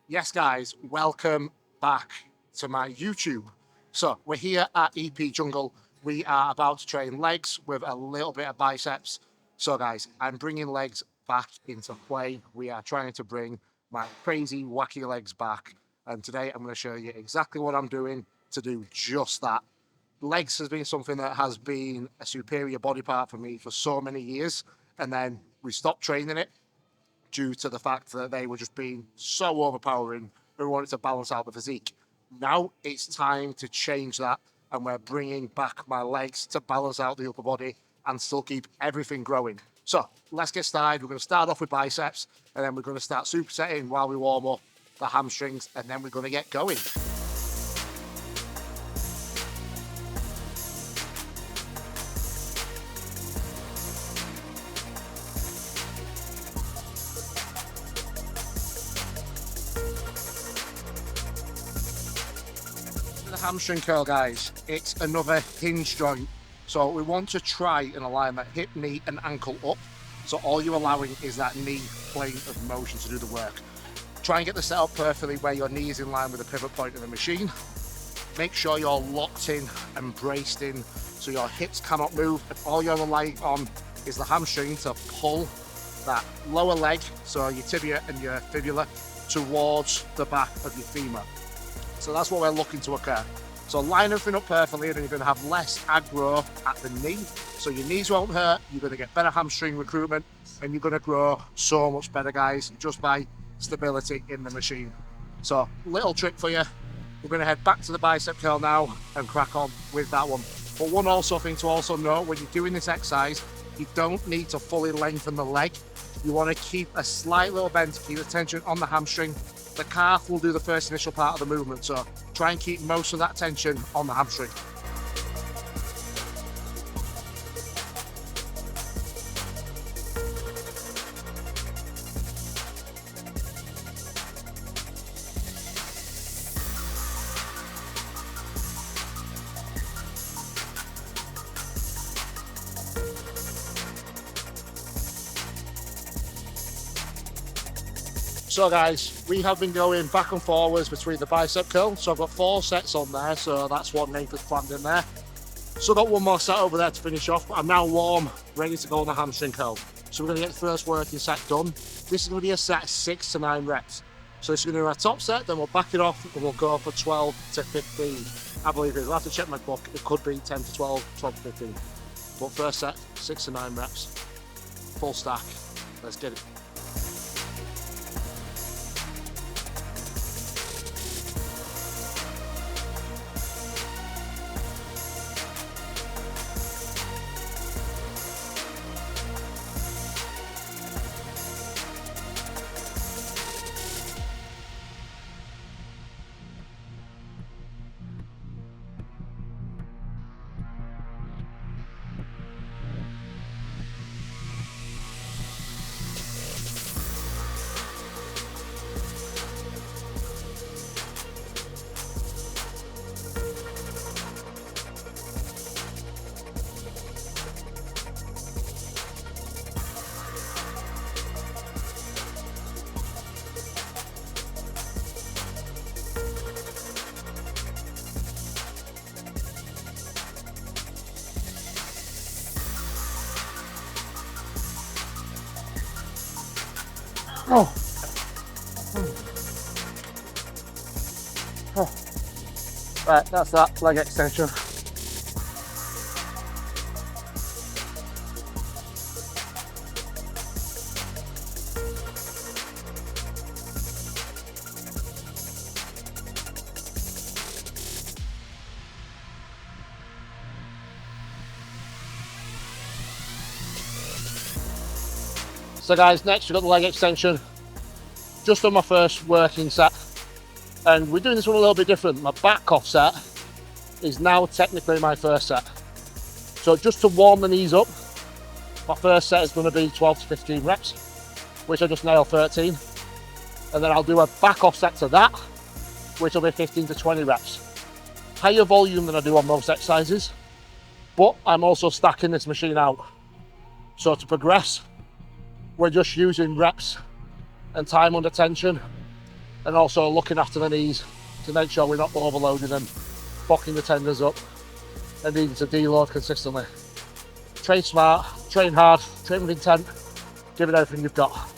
Yes, guys, welcome back to my YouTube. So we're here at EP Jungle. We are about to train legs with a little bit of biceps. So guys, I'm bringing legs back into play. We are trying to bring my crazy, wacky legs back. And today I'm going to show you exactly what I'm doing to do just that. Legs has been something that has been a superior body part for me for so many years. And then we stopped training it due to the fact that they were just being so overpowering. We wanted to balance out the physique. Now it's time to change that, and we're bringing back my legs to balance out the upper body and still keep everything growing. So let's get started. We're going to start off with biceps, and then we're going to start supersetting while we warm up the hamstrings, and then we're going to get going. The hamstring curl, guys, it's another hinge joint. So we want to try and align that hip, knee and ankle up. So all you're allowing is that knee plane of motion to do the work. Try and get the setup perfectly where your knee is in line with the pivot point of the machine. Make sure you're locked in and braced in so your hips cannot move, and all you're relying on is the hamstring to pull that lower leg, so your tibia and your fibula, towards the back of your femur. So that's what we're looking to occur. So line everything up perfectly, and then you're going to have less aggro at the knee. So your knees won't hurt, you're going to get better hamstring recruitment, and you're going to grow so much better, guys, just by stability in the machine. So little trick for you. We're going to head back to the bicep curl now and crack on with that one. But one also thing to also note, when you're doing this exercise, you don't need to fully lengthen the leg. You want to keep a slight little bend to keep the tension on the hamstring. The calf will do the first initial part of the movement, so try and keep most of that tension on the hamstring. So guys, we have been going back and forwards between the bicep curl. So I've got 4 sets on there, so that's what Nathan's planned in there. So I've got one more set over there to finish off, but I'm now warm, ready to go on the hamstring curl. So we're going to get the first working set done. This is going to be a set 6 to 9 reps. So this is going to be our top set, then we'll back it off and we'll go for 12 to 15. I believe it is. I'll have to check my book. It could be 10 to 12, 12 to 15. But first set, 6 to 9 reps. Full stack. Let's get it. Oh. Oh. Right, that's that leg extension. So guys, next we've got the leg extension, just on my first working set. And we're doing this one a little bit different. My back off set is now technically my first set. So just to warm the knees up, my first set is going to be 12 to 15 reps, which I just nailed 13. And then I'll do a back off set to that, which will be 15 to 20 reps. Higher volume than I do on most exercises, but I'm also stacking this machine out. So to progress, we're just using reps and time under tension and also looking after the knees to make sure we're not overloading them, fucking the tendons up, and needing to deload consistently. Train smart, train hard, train with intent, give it everything you've got.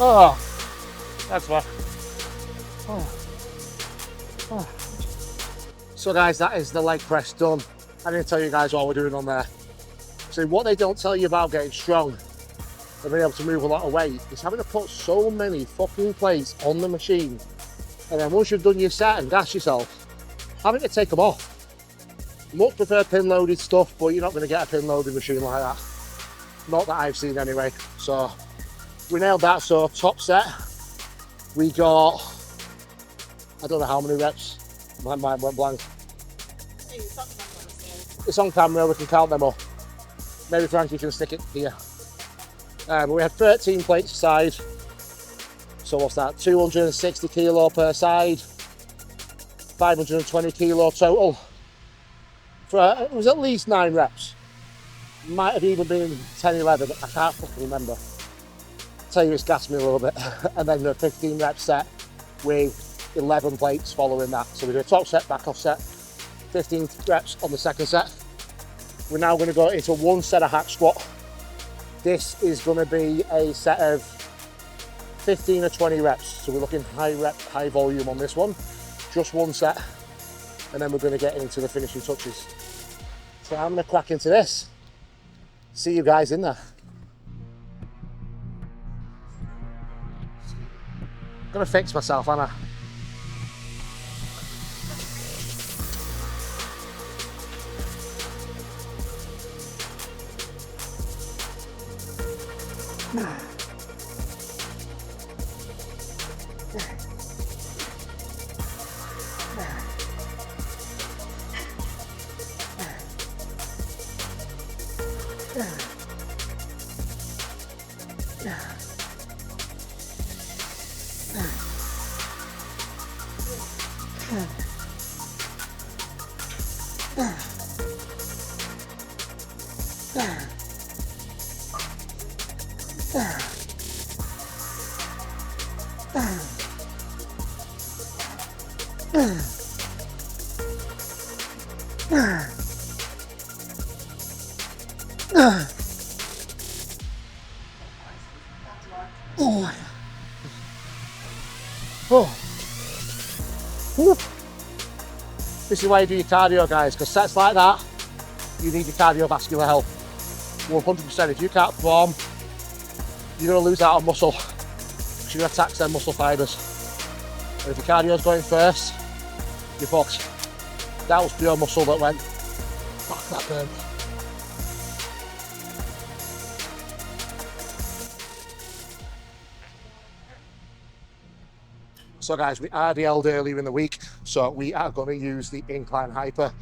Oh, that's what. So guys, that is the leg press done. I didn't tell you guys what we're doing on there. So what they don't tell you about getting strong and being able to move a lot of weight is having to put so many fucking plates on the machine, and then once you've done your set and gas yourself, having to take them off. Much prefer pin loaded stuff, but you're not going to get a pin loaded machine like that. Not that I've seen anyway. So we nailed that. So top set, we got, I don't know how many reps. My mind went blank. It's on camera, we can count them up. Maybe Frankie can stick it here. But we had 13 plates a side. So what's that? 260 kilo per side. 520 kilo total. It was at least 9 reps. Might have even been 10, 11, I can't fucking remember. I'll tell you, it's gassed me a little bit. And then the 15 rep set with 11 plates following that. So we do a top set, back off set, 15 reps on the second set. We're now going to go into one set of hack squat. This is going to be a set of 15 or 20 reps. So we're looking high rep, high volume on this one. Just one set. And then we're going to get into the finishing touches. So I'm going to crack into this. See you guys in there. I'm going to fix myself, aren't I? This is why you do your cardio, guys, because sets like that, you need your cardiovascular health. 100%. If you can't perform, you're going to lose out on muscle, because you're going to tax their muscle fibres. And if your cardio's going first, you're fucked. That was pure muscle that went, fuck that burn. So guys, we RDL'd earlier in the week, so we are going to use the incline hyper.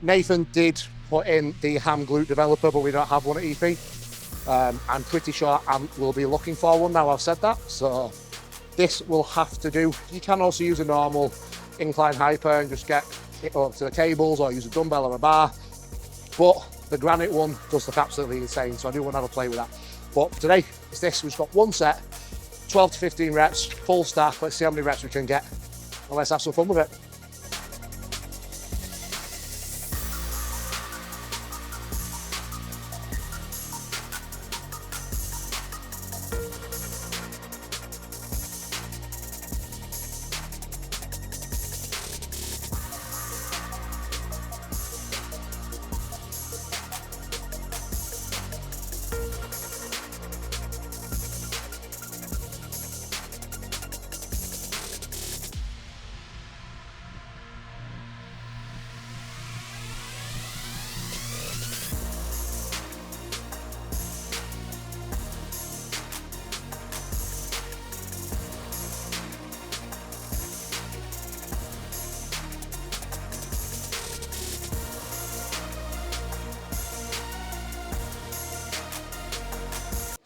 Nathan did put in the ham glute developer, but we don't have one at EP. I'm pretty sure we'll be looking for one now I've said that, so this will have to do. You can also use a normal incline hyper and just get it up to the cables or use a dumbbell or a bar. But the granite one does look absolutely insane, so I do want to have a play with that. But today, it's this. We've got one set, 12 to 15 reps, full stack. Let's see how many reps we can get, and let's have some fun with it.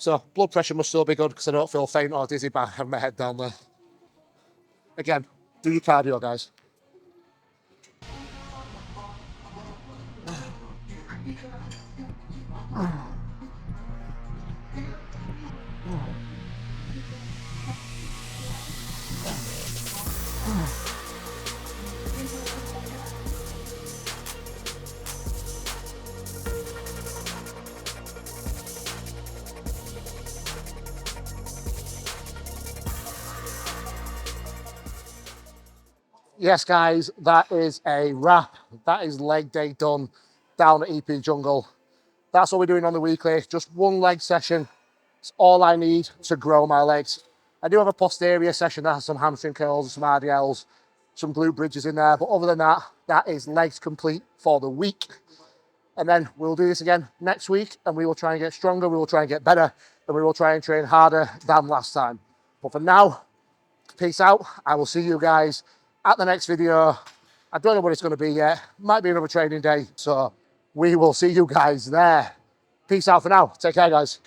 So blood pressure must still be good because I don't feel faint or dizzy by having my head down there. Again, do your cardio, guys. Yes, guys, that is a wrap. That is leg day done down at EP Jungle. That's what we're doing on the weekly. Just one leg session. It's all I need to grow my legs. I do have a posterior session that has some hamstring curls, some RDLs, some glute bridges in there. But other than that, that is legs complete for the week. And then we'll do this again next week, and we will try and get stronger. We will try and get better, and we will try and train harder than last time. But for now, peace out. I will see you guys at the next video. I don't know what it's going to be yet. Might be another training day. So we will see you guys there. Peace out for now. Take care, guys.